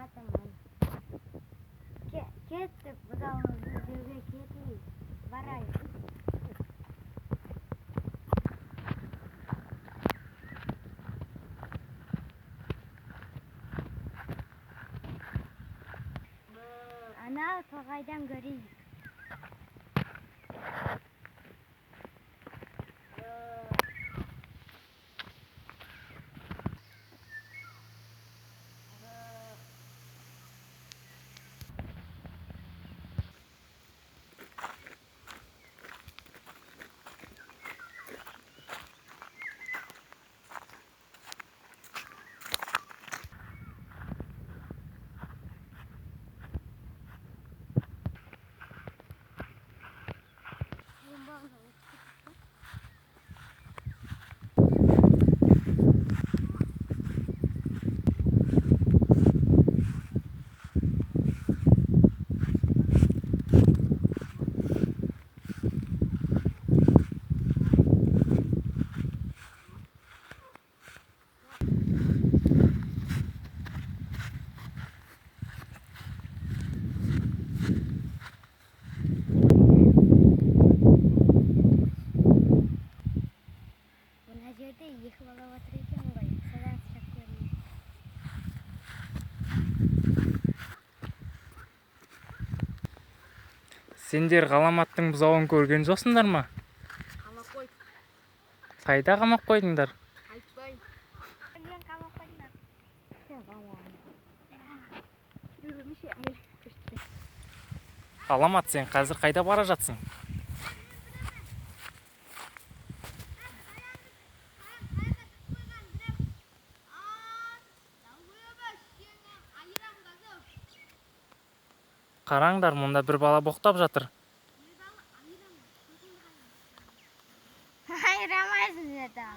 жатырмын. Кеттік, бұзауымызды іздеуге кетейік. Барайық. Ана тоғайдан көрейік. Екі бала отыр екен ғой, содан сұрап көрейін. Сендер Ғаламаттың бұзауын көрген жоқсыңдар ма? Қамап қойды. Қайда қамап қойдыңдар? Айтпай. Мен қамап қойдыңдар. Ғаламат, сен қазір қайда бара жатсың? Қараңдар, мұнда бір бала боқтап жатыр. Айырамайсың деді.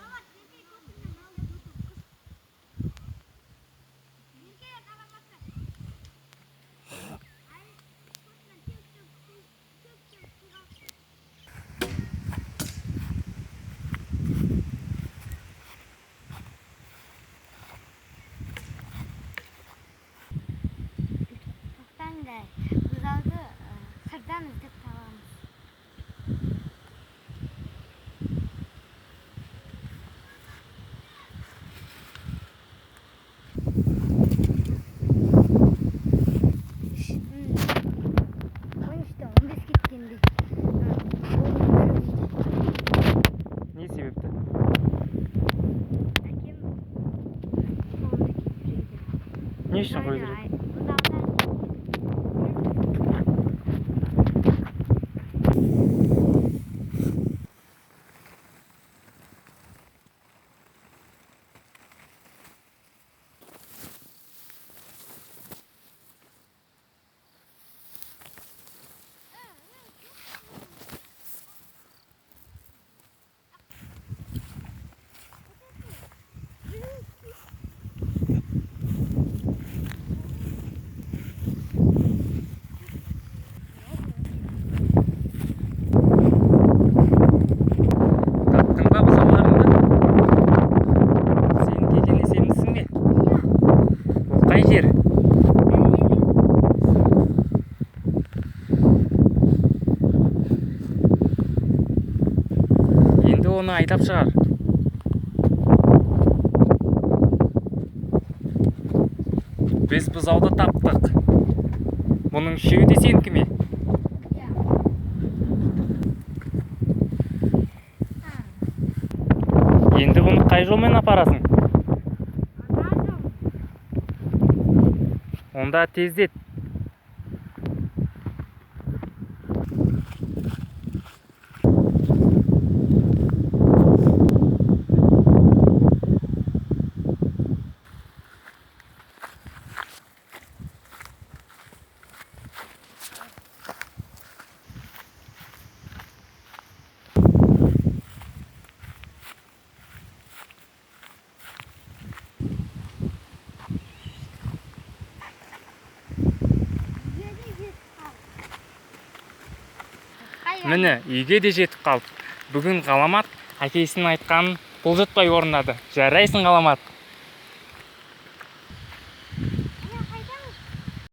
Тоқтаңдар, бұзауды қырдан іздеп табамыз. Не себепті? Не үшін қойдырды? Оны айдап шығар. Біз бұзауды таптық. Бұның үшеуі де сенікі ме? Енді бұны қай жолмен апарасың? Онда тездет. Міне, үйге де жетіп қалды. Бүгін Ғаламат әкесінің айтқанын бұлжытпай орындады. Жарайсың, Ғаламат.